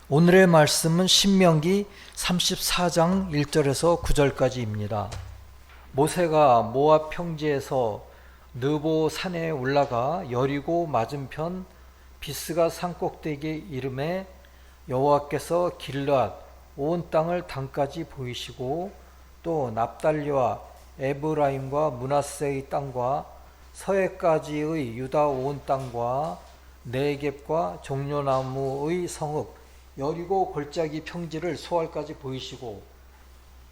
오늘의 말씀은 신명기 34장 1절에서 9절까지입니다. 모세가 모압 평지에서 느보 산에 올라가 여리고 맞은편 비스가 산꼭대기에 이름에 여호와께서 길르앗 온 땅을 단까지 보이시고 또 납달리와 에브라임과 므낫세의 땅과 서해까지의 유다 온 땅과 네겝과 종려나무의 성읍 여리고 골짜기 평지를 소알까지 보이시고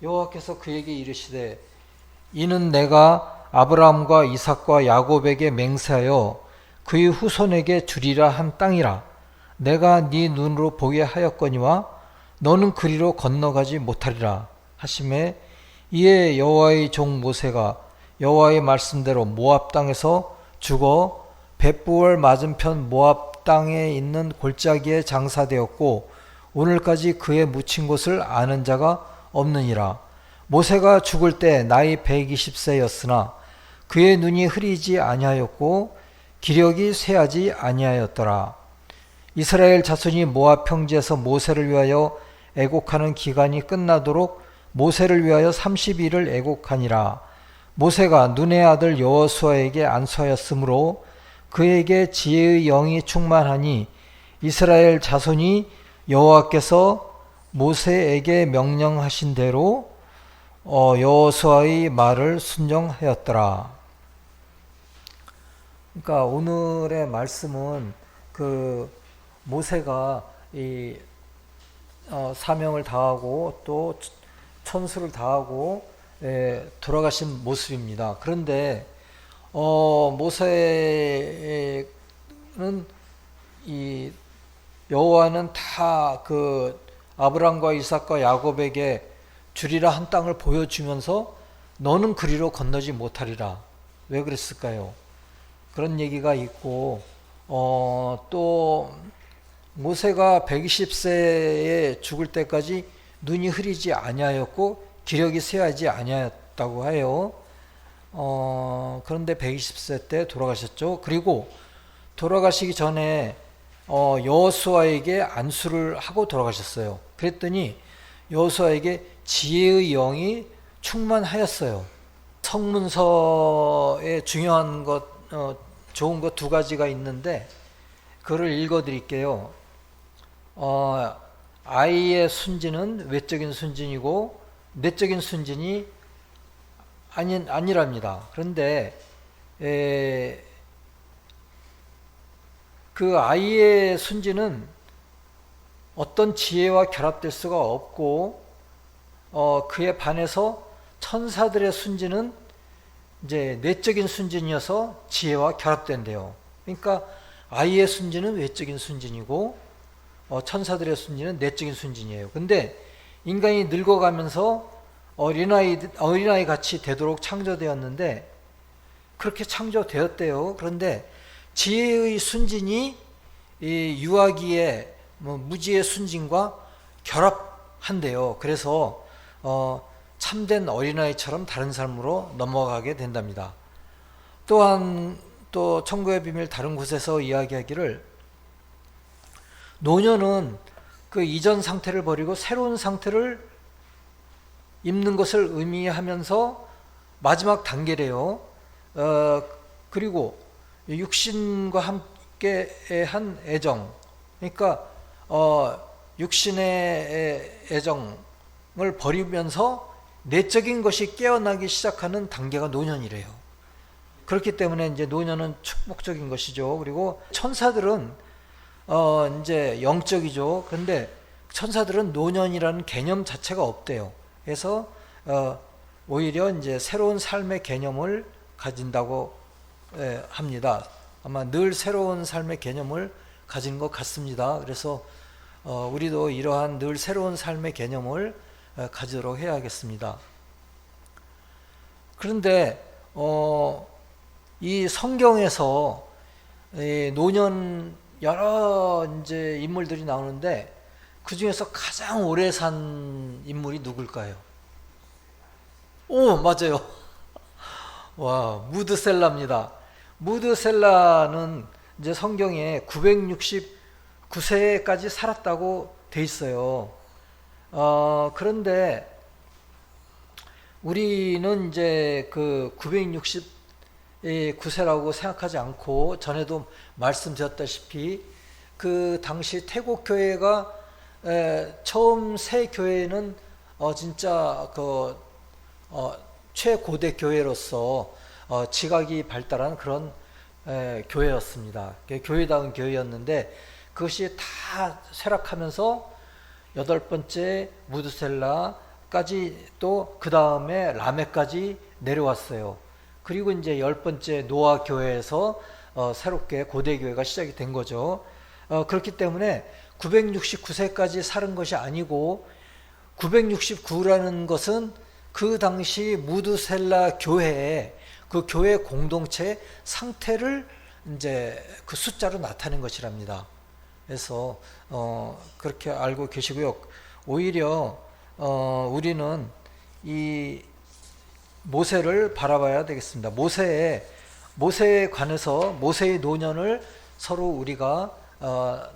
여호와께서 그에게 이르시되 이는 내가 아브라함과 이삭과 야곱에게 맹세하여 그의 후손에게 주리라 한 땅이라. 내가 네 눈으로 보게 하였거니와 너는 그리로 건너가지 못하리라 하시매 이에 여호와의 종 모세가 여호와의 말씀대로 모압 땅에서 죽어 벳부월 맞은편 모압 땅에 있는 골짜기에 장사되었고 오늘까지 그의 묻힌 곳을 아는 자가 없느니라. 모세가 죽을 때 나이 120세였으나 그의 눈이 흐리지 아니하였고 기력이 쇠하지 아니하였더라. 이스라엘 자손이 모압 평지에서 모세를 위하여 애곡하는 기간이 끝나도록 모세를 위하여 30일을 애곡하니라. 모세가 눈의 아들 여호수아에게 안수하였으므로 그에게 지혜의 영이 충만하니 이스라엘 자손이 여호와께서 모세에게 명령하신 대로 여호수아의 말을 순종하였더라. 그러니까 오늘의 말씀은 그 모세가 이 사명을 다하고 또 천수를 다하고 돌아가신 모습입니다. 그런데 모세는 이 여호와는 다 그 아브람과 이삭과 야곱에게 주리라 한 땅을 보여주면서 너는 그리로 건너지 못하리라. 왜 그랬을까요? 그런 얘기가 있고 또 모세가 120세에 죽을 때까지 눈이 흐리지 아니하였고 기력이 쇠하지 아니하였다고 해요. 그런데 120세 때 돌아가셨죠. 그리고 돌아가시기 전에 여호수아에게 안수를 하고 돌아가셨어요. 그랬더니 여호수아에게 지혜의 영이 충만하였어요. 성문서에 중요한 것, 좋은 것 두 가지가 있는데 그걸 읽어드릴게요. 아이의 순진은 외적인 순진이고 내적인 순진이 아니랍니다. 그런데 그 아이의 순진은 어떤 지혜와 결합될 수가 없고 그에 반해서 천사들의 순진은 이제 내적인 순진이어서 지혜와 결합된대요. 그러니까 아이의 순진은 외적인 순진이고 천사들의 순진은 내적인 순진이에요. 근데 인간이 늙어가면서 어린아이 같이 되도록 창조되었는데 그렇게 창조되었대요. 그런데 지혜의 순진이 이 유아기의 무지의 순진과 결합한대요. 그래서 참된 어린아이처럼 다른 삶으로 넘어가게 된답니다. 또한 또 천국의 비밀 다른 곳에서 이야기하기를 노년은 그 이전 상태를 버리고 새로운 상태를 입는 것을 의미하면서 마지막 단계래요. 그리고 육신과 함께의 한 애정, 그러니까 육신의 애정을 버리면서 내적인 것이 깨어나기 시작하는 단계가 노년이래요. 그렇기 때문에 이제 노년은 축복적인 것이죠. 그리고 천사들은 이제 영적이죠. 그런데 천사들은 노년이라는 개념 자체가 없대요. 그래서 오히려 이제 새로운 삶의 개념을 가진다고 합니다. 아마 늘 새로운 삶의 개념을 가진 것 같습니다. 그래서 우리도 이러한 늘 새로운 삶의 개념을 가지도록 해야겠습니다. 그런데 이 성경에서 노년 여러 이제 인물들이 나오는데 그 중에서 가장 오래 산 인물이 누굴까요? 오, 맞아요. 와, 무드셀라입니다. 무드셀라는 이제 성경에 969세까지 살았다고 돼 있어요. 그런데 우리는 이제 그 969세라고 생각하지 않고, 전에도 말씀드렸다시피 그 당시 태국 교회가 처음 새 교회는 진짜 그 최고대 교회로서 지각이 발달한 그런 교회였습니다. 교회다운 교회였는데 그것이 다 쇠락하면서 여덟 번째 무드셀라까지, 또 그 다음에 라멕까지 내려왔어요. 그리고 이제 열 번째 노아 교회에서 새롭게 고대 교회가 시작이 된 거죠. 그렇기 때문에 969세까지 살은 것이 아니고, 969라는 것은 그 당시 무드셀라 교회의 그 교회 공동체 상태를 이제 그 숫자로 나타낸 것이랍니다. 그래서 그렇게 알고 계시고요. 오히려 우리는 이 모세를 바라봐야 되겠습니다. 모세에 관해서 모세의 노년을 서로 우리가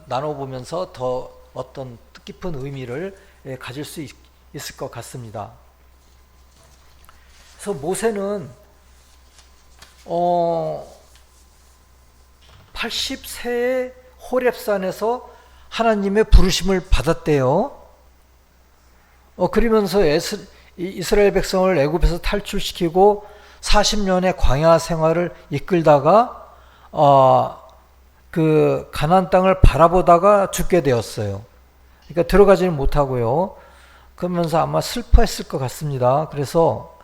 나눠보면서 더 어떤 뜻깊은 의미를 가질 수 있을 것 같습니다. 그래서 모세는 80세의 호렙산에서 하나님의 부르심을 받았대요. 그러면서 이스라엘 백성을 애굽에서 탈출시키고 40년의 광야 생활을 이끌다가 그 가나안 땅을 바라보다가 죽게 되었어요. 그러니까 들어가지는 못하고요. 그러면서 아마 슬퍼했을 것 같습니다. 그래서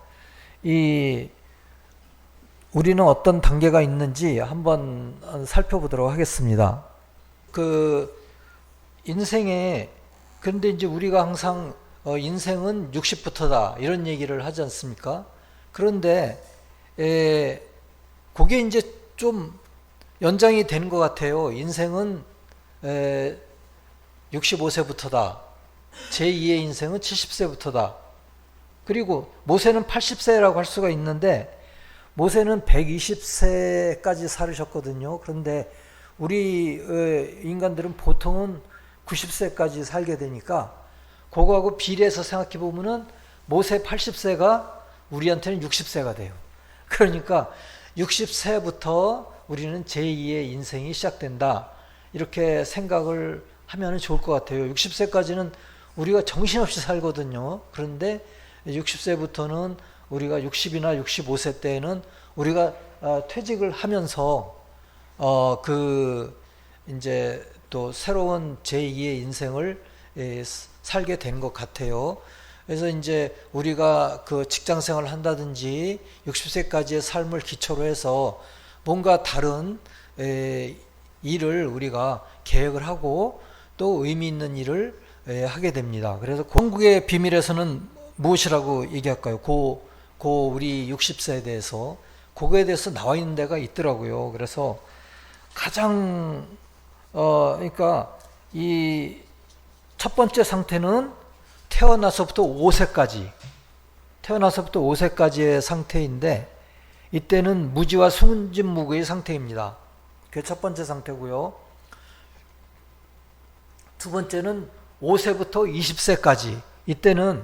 우리는 어떤 단계가 있는지 한번 살펴보도록 하겠습니다. 그 인생에, 그런데 이제 우리가 항상 인생은 60부터다 이런 얘기를 하지 않습니까? 그런데 그게 이제 좀 연장이 되는 것 같아요. 인생은 65세부터다. 제2의 인생은 70세부터다. 그리고 모세는 80세라고 할 수가 있는데, 모세는 120세까지 살으셨거든요. 그런데 우리 인간들은 보통은 90세까지 살게 되니까 그거하고 비례해서 생각해 보면은 모세 80세가 우리한테는 60세가 돼요. 그러니까 60세부터 우리는 제2의 인생이 시작된다, 이렇게 생각을 하면 좋을 것 같아요. 60세까지는 우리가 정신없이 살거든요. 그런데 60세부터는 우리가 60이나 65세 때에는 우리가 퇴직을 하면서 이제 또 새로운 제2의 인생을 살게 된 것 같아요. 그래서 이제 우리가 그 직장 생활을 한다든지 60세까지의 삶을 기초로 해서 뭔가 다른 일을 우리가 계획을 하고 또 의미 있는 일을 하게 됩니다. 그래서 건국의 비밀에서는 무엇이라고 얘기할까요? 우리 60세에 대해서, 그거에 대해서 나와 있는 데가 있더라고요. 그래서 가장 그러니까 이 첫 번째 상태는 태어나서부터 5세까지의 상태인데, 이때는 무지와 순진무구의 상태입니다. 그게 첫 번째 상태고요. 두 번째는 5세부터 20세까지, 이때는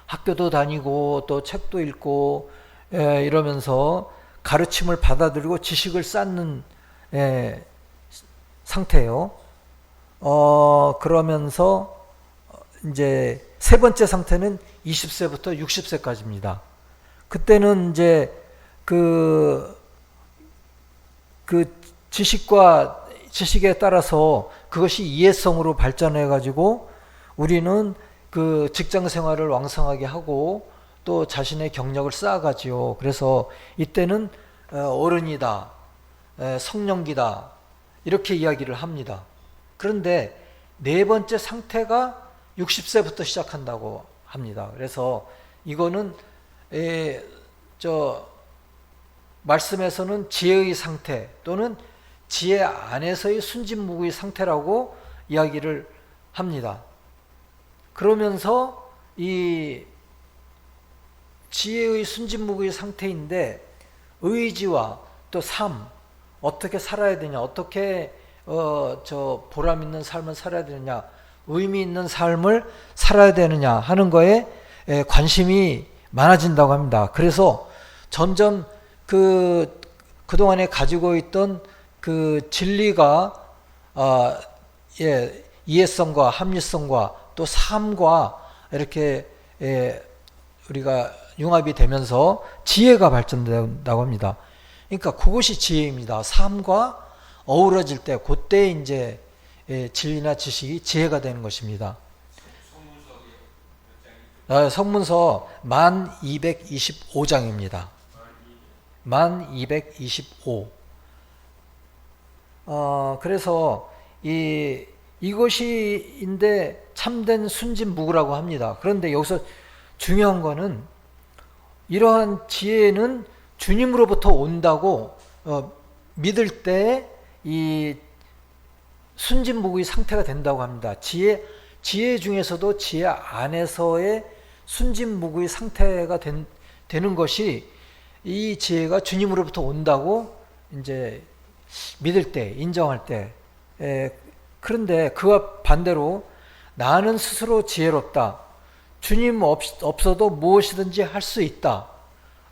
학교도 다니고 또 책도 읽고 이러면서 가르침을 받아들이고 지식을 쌓는 상태예요. 그러면서 이제 세 번째 상태는 20세부터 60세까지입니다. 그때는 이제 그 지식에 따라서 그것이 이해성으로 발전해 가지고 우리는 그 직장 생활을 왕성하게 하고 또 자신의 경력을 쌓아가지요. 그래서 이때는 어른이다, 성령기다, 이렇게 이야기를 합니다. 그런데 네 번째 상태가 60세부터 시작한다고 합니다. 그래서 이거는 말씀에서는 지혜의 상태 또는 지혜 안에서의 순진무구의 상태라고 이야기를 합니다. 그러면서 이 지혜의 순진무구의 상태인데, 의지와 또 삶, 어떻게 살아야 되냐, 어떻게 보람 있는 삶을 살아야 되느냐, 의미 있는 삶을 살아야 되느냐 하는 거에 관심이 많아진다고 합니다. 그래서 점점 그동안에 가지고 있던 그 진리가 이해성과 합리성과 또 삶과 이렇게 우리가 융합이 되면서 지혜가 발전된다고 합니다. 그러니까 그것이 지혜입니다. 삶과 어우러질 때 그때 이제 진리나 지식이 지혜가 되는 것입니다. 성문서 1225장입니다. 1225. 그래서 이것이인데 참된 순진무구라고 합니다. 그런데 여기서 중요한 거는 이러한 지혜는 주님으로부터 온다고 믿을 때 이 순진무구의 상태가 된다고 합니다. 지혜 중에서도 지혜 안에서의 순진무구의 상태가 되는 것이 이 지혜가 주님으로부터 온다고 이제 믿을 때, 인정할 때. 그런데 그와 반대로 나는 스스로 지혜롭다. 주님 없어도 무엇이든지 할 수 있다.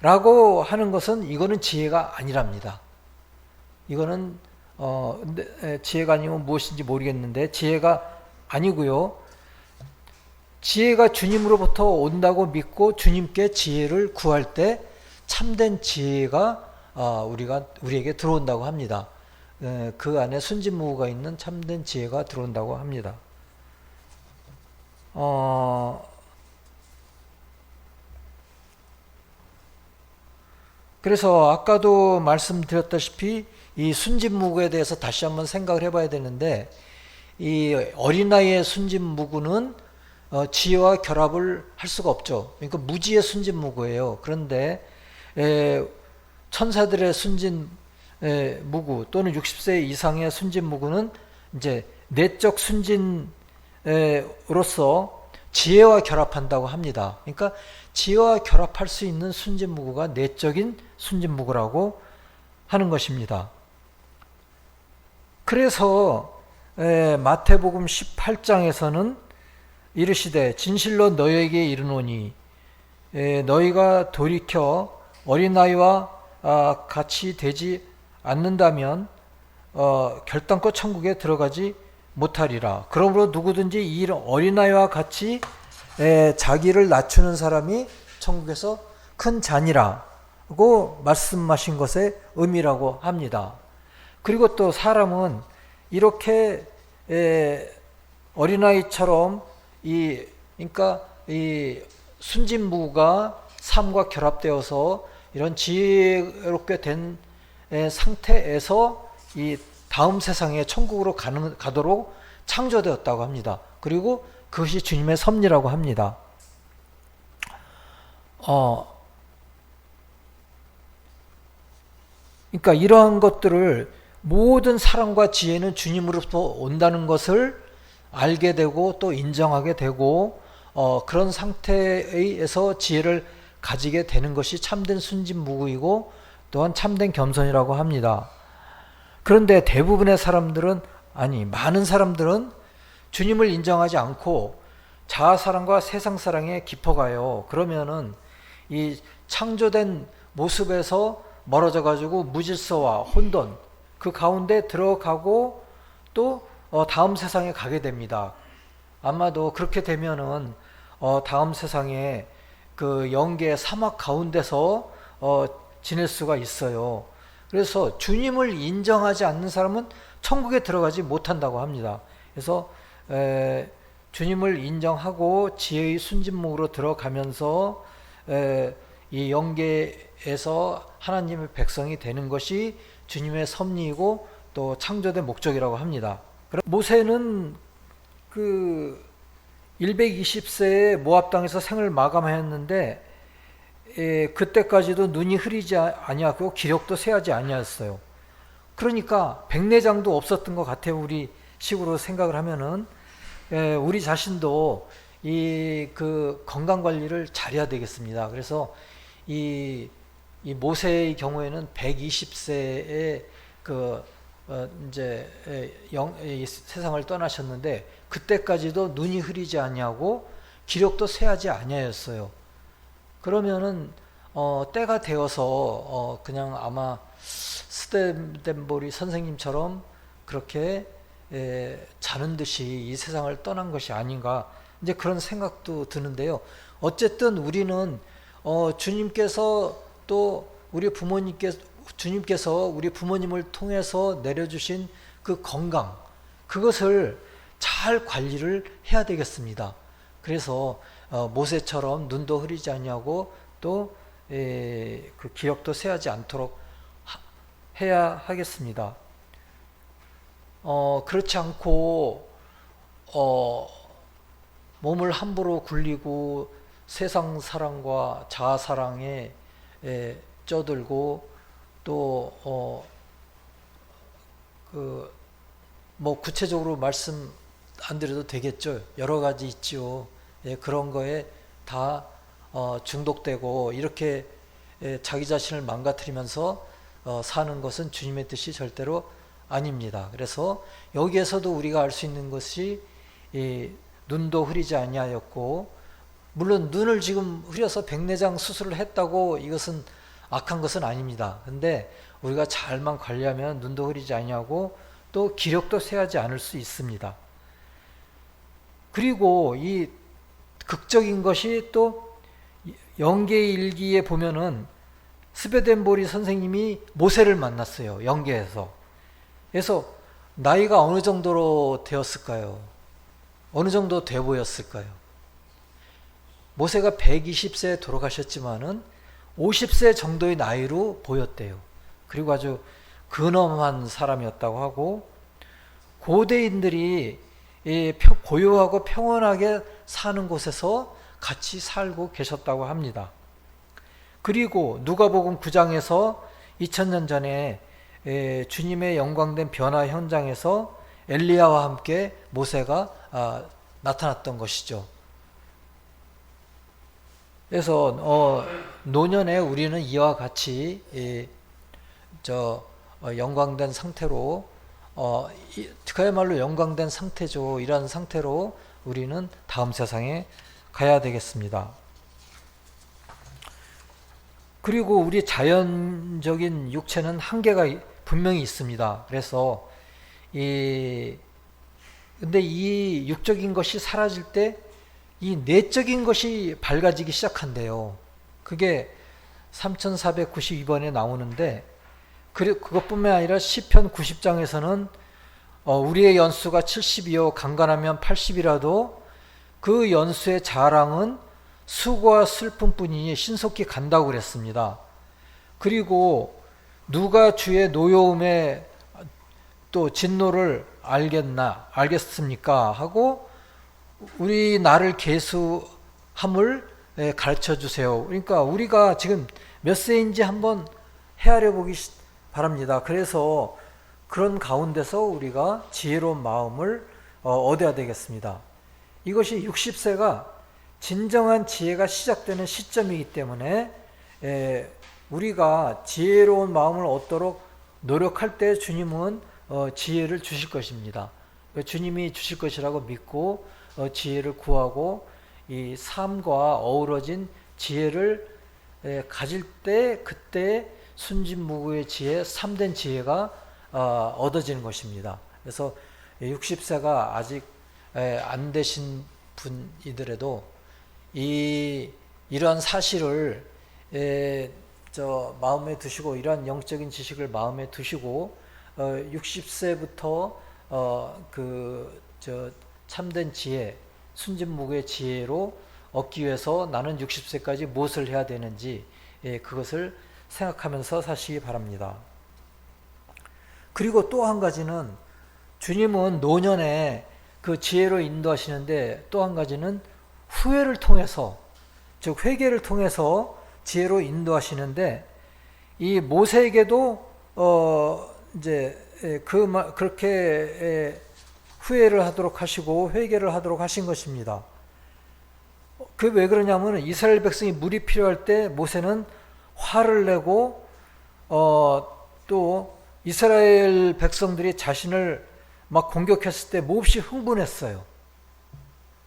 라고 하는 것은 이거는 지혜가 아니랍니다. 이거는 지혜가 아니면 무엇인지 모르겠는데 지혜가 아니고요. 지혜가 주님으로부터 온다고 믿고 주님께 지혜를 구할 때 참된 지혜가 우리에게 들어온다고 합니다. 그 안에 순진무구가 있는 참된 지혜가 들어온다고 합니다. 그래서 아까도 말씀드렸다시피 이 순진무구에 대해서 다시 한번 생각을 해봐야 되는데 이 어린아이의 순진무구는 지혜와 결합을 할 수가 없죠. 그러니까 무지의 순진무구예요. 그런데 천사들의 순진무구 또는 60세 이상의 순진무구는 이제 내적 순진으로서 지혜와 결합한다고 합니다. 그러니까 지혜와 결합할 수 있는 순진무구가 내적인 순진무구라고 하는 것입니다. 그래서 마태복음 18장에서는 이르시되 진실로 너희에게 이르노니 너희가 돌이켜 어린아이와 같이 되지 않는다면 결단코 천국에 들어가지 못하리라. 그러므로 누구든지 이 어린아이와 같이 자기를 낮추는 사람이 천국에서 큰 잔이라고 말씀하신 것의 의미라고 합니다. 그리고 또 사람은 이렇게 어린아이처럼 그러니까 이 순진무구가 삶과 결합되어서 이런 지혜롭게 된 상태에서 이 다음 세상에 천국으로 가도록 창조되었다고 합니다. 그리고 그것이 주님의 섭리라고 합니다. 그러니까 이러한 것들을 모든 사랑과 지혜는 주님으로부터 온다는 것을 알게 되고 또 인정하게 되고 그런 상태에서 지혜를 가지게 되는 것이 참된 순진무구이고 또한 참된 겸손이라고 합니다. 그런데 대부분의 사람들은 많은 사람들은 주님을 인정하지 않고 자아사랑과 세상사랑에 깊어가요. 그러면은 이 창조된 모습에서 멀어져 가지고 무질서와 혼돈 그 가운데 들어가고 또 다음 세상에 가게 됩니다. 아마도 그렇게 되면은 다음 세상에 그 영계의 사막 가운데서 지낼 수가 있어요. 그래서 주님을 인정하지 않는 사람은 천국에 들어가지 못한다고 합니다. 그래서 주님을 인정하고 지혜의 순진무구로 들어가면서 이 영계에서 하나님의 백성이 되는 것이 주님의 섭리이고 또 창조된 목적이라고 합니다. 모세는 그 120세에 모압 땅에서 생을 마감하였는데 그때까지도 눈이 흐리지 아니하고 기력도 쇠하지 아니하였어요. 그러니까 백내장도 없었던 것 같아요. 우리 식으로 생각을 하면은 우리 자신도 그 건강 관리를 잘해야 되겠습니다. 그래서 이 모세의 경우에는 120세에 그 이 세상을 떠나셨는데 그때까지도 눈이 흐리지 아니하고 기력도 쇠하지 아니하였어요. 그러면은 때가 되어서 그냥 아마 스테덴보리 선생님처럼 그렇게 자는 듯이 이 세상을 떠난 것이 아닌가, 이제 그런 생각도 드는데요. 어쨌든 우리는 주님께서 또 주님께서 우리 부모님을 통해서 내려주신 그 건강, 그것을 잘 관리를 해야 되겠습니다. 그래서 모세처럼 눈도 흐리지 아니하고 또 그 기력도 쇠하지 않도록 해야 하겠습니다. 그렇지 않고 몸을 함부로 굴리고 세상 사랑과 자아 사랑에 쩌들고 또 뭐 구체적으로 말씀 안 드려도 되겠죠. 여러 가지 있죠. 그런 거에 다 중독되고 이렇게 자기 자신을 망가뜨리면서 사는 것은 주님의 뜻이 절대로 아닙니다. 그래서 여기에서도 우리가 알 수 있는 것이 눈도 흐리지 아니하였고, 물론 눈을 지금 흐려서 백내장 수술을 했다고 이것은 악한 것은 아닙니다. 근데 우리가 잘만 관리하면 눈도 흐리지 아니하고 또 기력도 쇠하지 않을 수 있습니다. 그리고 이 극적인 것이 또 영계일기에 보면은 스베덴보리 선생님이 모세를 만났어요. 영계에서. 그래서 나이가 어느 정도로 되었을까요? 어느 정도 돼 보였을까요? 모세가 120세에 돌아가셨지만은 50세 정도의 나이로 보였대요. 그리고 아주 근엄한 사람이었다고 하고, 고대인들이 고요하고 평온하게 사는 곳에서 같이 살고 계셨다고 합니다. 그리고 누가복음 9장에서 2000년 전에 주님의 영광된 변화 현장에서 엘리야와 함께 모세가 나타났던 것이죠. 그래서 노년에 우리는 이와 같이 영광된 상태로, 그야말로 영광된 상태죠. 이런 상태로 우리는 다음 세상에 가야 되겠습니다. 그리고 우리 자연적인 육체는 한계가 분명히 있습니다. 그래서 근데 이 육적인 것이 사라질 때 이 내적인 것이 밝아지기 시작한대요. 그게 3492번에 나오는데, 그것뿐만 아니라 시편 90장에서는 우리의 연수가 70이요 강간하면 80이라도 그 연수의 자랑은 수고와 슬픔뿐이니 신속히 간다고 그랬습니다. 그리고 누가 주의 노여움에 또 진노를 알겠습니까? 하고 우리 나를 계수함을 가르쳐 주세요. 그러니까 우리가 지금 몇 세인지 한번 헤아려 보기 바랍니다. 그래서 그런 가운데서 우리가 지혜로운 마음을 얻어야 되겠습니다. 이것이 60세가 진정한 지혜가 시작되는 시점이기 때문에 우리가 지혜로운 마음을 얻도록 노력할 때 주님은 지혜를 주실 것입니다. 주님이 주실 것이라고 믿고 지혜를 구하고 이 삶과 어우러진 지혜를 가질 때, 그때 순진무구의 지혜, 참된 지혜가 얻어지는 것입니다. 그래서 60세가 아직 안 되신 분이더라도 이러한 사실을 마음에 두시고, 이러한 영적인 지식을 마음에 두시고 60세부터 참된 지혜, 순진무구의 지혜로 얻기 위해서 나는 60세까지 무엇을 해야 되는지 그것을 생각하면서 사시기 바랍니다. 그리고 또 한 가지는, 주님은 노년에 그 지혜로 인도하시는데 또 한 가지는 후회를 통해서, 즉 회개를 통해서 지혜로 인도하시는데, 이 모세에게도 그렇게 후회를 하도록 하시고 회개를 하도록 하신 것입니다. 그 왜 그러냐면 이스라엘 백성이 물이 필요할 때 모세는 화를 내고 또 이스라엘 백성들이 자신을 막 공격했을 때 몹시 흥분했어요.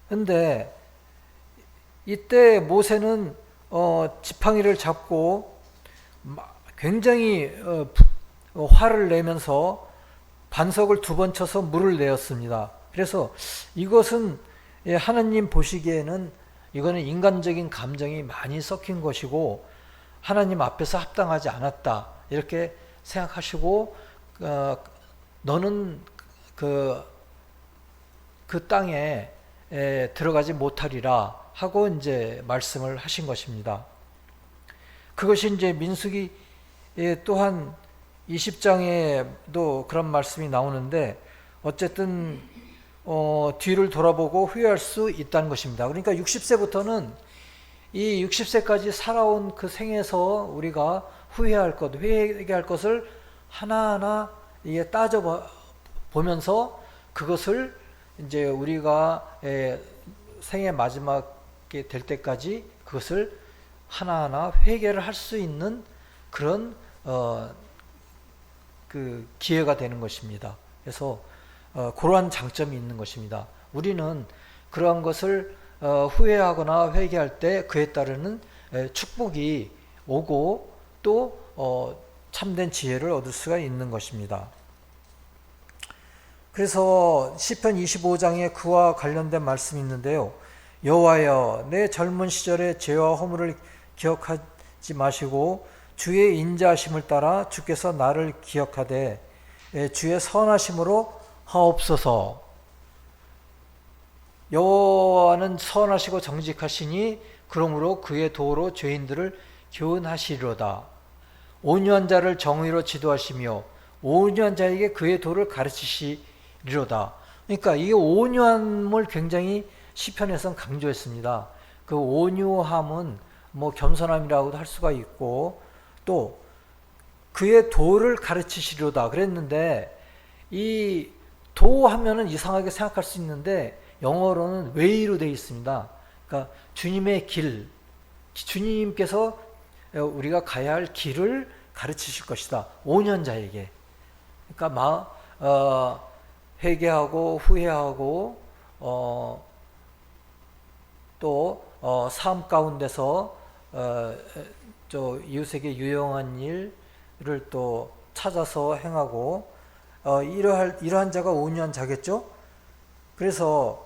근데 이때 모세는 지팡이를 잡고 굉장히 화를 내면서 반석을 2번 쳐서 물을 내었습니다. 그래서 이것은 하나님 보시기에는 이거는 인간적인 감정이 많이 섞인 것이고 하나님 앞에서 합당하지 않았다 이렇게 생각하시고 너는 그 땅에 들어가지 못하리라 하고 이제 말씀을 하신 것입니다. 그것이 이제 민수기 또한 20장에도 그런 말씀이 나오는데 어쨌든 뒤를 돌아보고 후회할 수 있다는 것입니다. 그러니까 60세부터는 이 60세까지 살아온 그 생에서 우리가 후회할 것, 회개할 것을 하나하나 따져 보면서 그것을 이제 우리가 생의 마지막에 될 때까지 그것을 하나하나 회개를 할 수 있는 그런 그 기회가 되는 것입니다. 그래서 그러한 장점이 있는 것입니다. 우리는 그러한 것을 후회하거나 회개할 때 그에 따르는 축복이 오고 또 참된 지혜를 얻을 수가 있는 것입니다. 그래서 시편 25장에 그와 관련된 말씀이 있는데요. 여호와여 내 젊은 시절의 죄와 허물을 기억하지 마시고 주의 인자하심을 따라 주께서 나를 기억하되 주의 선하심으로 하옵소서. 여호와는 선하시고 정직하시니 그러므로 그의 도로 죄인들을 교훈하시리로다. 온유한 자를 정의로 지도하시며 온유한 자에게 그의 도를 가르치시리로다. 그러니까 이 온유함을 굉장히 시편에서는 강조했습니다. 그 온유함은 뭐 겸손함이라고도 할 수가 있고 또 그의 도를 가르치시리로다 그랬는데 이 도 하면은 이상하게 생각할 수 있는데 영어로는 way로 되어 있습니다. 그러니까 주님의 길, 주님께서 우리가 가야 할 길을 가르치실 것이다. 온유한 자에게. 그러니까 회개하고 후회하고 또 삶 가운데서 이웃에게 유용한 일을 또 찾아서 행하고 이러한 자가 온유한 자겠죠. 그래서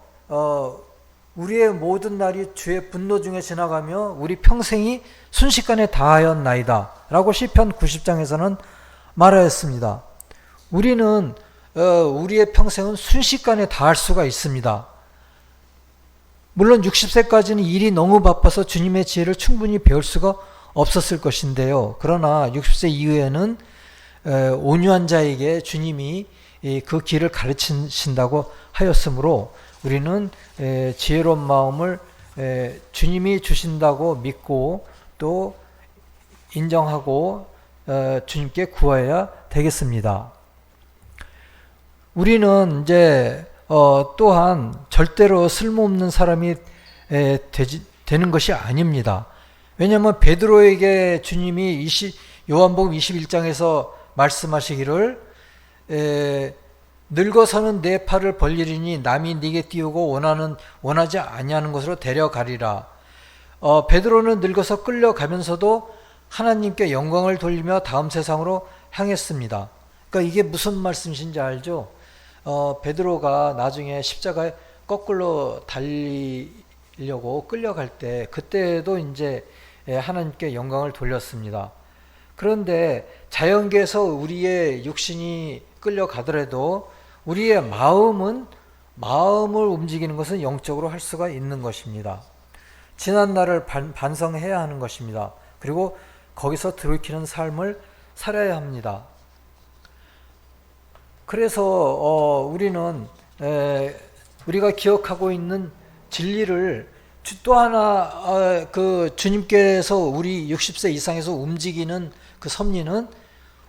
우리의 모든 날이 주의 분노 중에 지나가며 우리 평생이 순식간에 다하였나이다 라고 시편 90장에서는 말하였습니다. 우리는 우리의 평생은 순식간에 다할 수가 있습니다. 물론 60세까지는 일이 너무 바빠서 주님의 지혜를 충분히 배울 수가 없었을 것인데요. 그러나 60세 이후에는 온유한 자에게 주님이 그 길을 가르치신다고 하였으므로 우리는 지혜로운 마음을 주님이 주신다고 믿고 또 인정하고 주님께 구해야 되겠습니다. 우리는 이제 또한 절대로 쓸모없는 사람이 되는 것이 아닙니다. 왜냐하면 베드로에게 주님이 요한복음 21장에서 말씀하시기를 늙어서는 내 팔을 벌리리니 남이 네게 띄우고 원하지 아니하는 곳으로 데려가리라. 베드로는 늙어서 끌려가면서도 하나님께 영광을 돌리며 다음 세상으로 향했습니다. 그러니까 이게 무슨 말씀이신지 알죠? 베드로가 나중에 십자가에 거꾸로 달리려고 끌려갈 때 그때도 이제 하나님께 영광을 돌렸습니다. 그런데 자연계에서 우리의 육신이 끌려가더라도 우리의 마음을 움직이는 것은 영적으로 할 수가 있는 것입니다. 지난 날을 반성해야 하는 것입니다. 그리고 거기서 돌이키는 삶을 살아야 합니다. 그래서 우리는 우리가 기억하고 있는 진리를 또 하나 그 주님께서 우리 60세 이상에서 움직이는 그 섭리는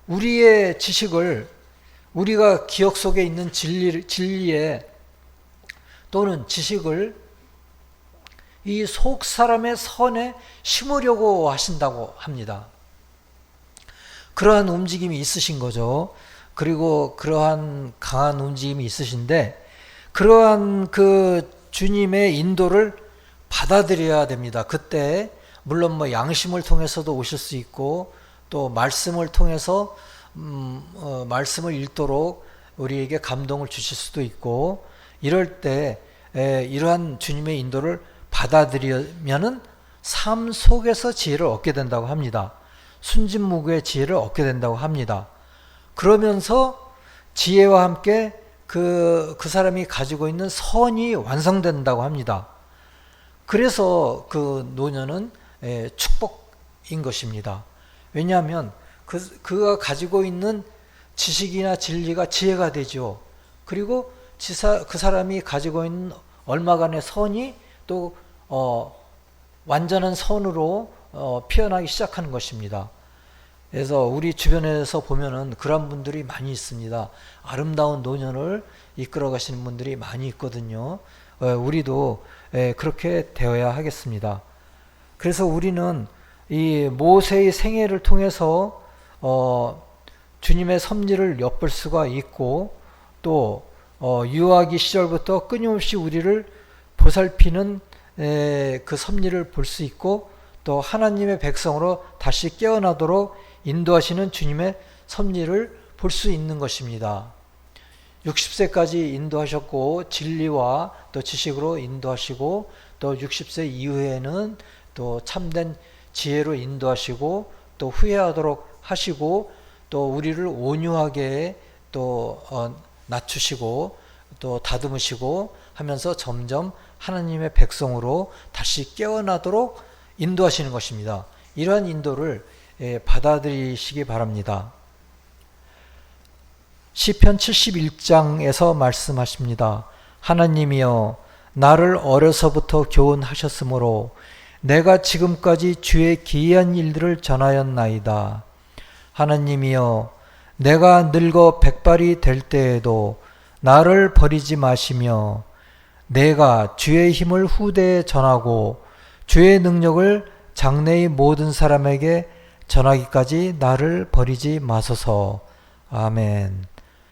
우리의 지식을 우리가 기억 속에 있는 진리에 또는 지식을 이 속 사람의 선에 심으려고 하신다고 합니다. 그러한 움직임이 있으신 거죠. 그리고 그러한 강한 움직임이 있으신데 그러한 그 주님의 인도를 받아들여야 됩니다. 그때 물론 뭐 양심을 통해서도 오실 수 있고 또 말씀을 통해서 말씀을 읽도록 우리에게 감동을 주실 수도 있고 이럴 때 이러한 주님의 인도를 받아들이면은 삶 속에서 지혜를 얻게 된다고 합니다. 순진무구의 지혜를 얻게 된다고 합니다. 그러면서 지혜와 함께 그 사람이 가지고 있는 선이 완성된다고 합니다. 그래서 그 노년은 축복인 것입니다. 왜냐하면 그가 가지고 있는 지식이나 진리가 지혜가 되죠. 그리고 그 사람이 가지고 있는 얼마간의 선이 또 완전한 선으로 피어나기 시작하는 것입니다. 그래서 우리 주변에서 보면은 그런 분들이 많이 있습니다. 아름다운 노년을 이끌어 가시는 분들이 많이 있거든요. 우리도 그렇게 되어야 하겠습니다. 그래서 우리는 이 모세의 생애를 통해서 주님의 섭리를 엿볼 수가 있고 또 유아기 시절부터 끊임없이 우리를 보살피는 그 섭리를 볼 수 있고 또 하나님의 백성으로 다시 깨어나도록 인도하시는 주님의 섭리를 볼 수 있는 것입니다. 60세까지 인도하셨고 진리와 또 지식으로 인도하시고 또 60세 이후에는 또 참된 지혜로 인도하시고 또 후회하도록 하시고 또 우리를 온유하게 또 낮추시고 또 다듬으시고 하면서 점점 하나님의 백성으로 다시 깨어나도록 인도하시는 것입니다. 이러한 인도를 받아들이시기 바랍니다. 시편 71장에서 말씀하십니다. 하나님이여 나를 어려서부터 교훈하셨으므로 내가 지금까지 주의 기이한 일들을 전하였나이다. 하나님이여 내가 늙어 백발이 될 때에도 나를 버리지 마시며 내가 주의 힘을 후대에 전하고 주의 능력을 장래의 모든 사람에게 전하기까지 나를 버리지 마소서. 아멘.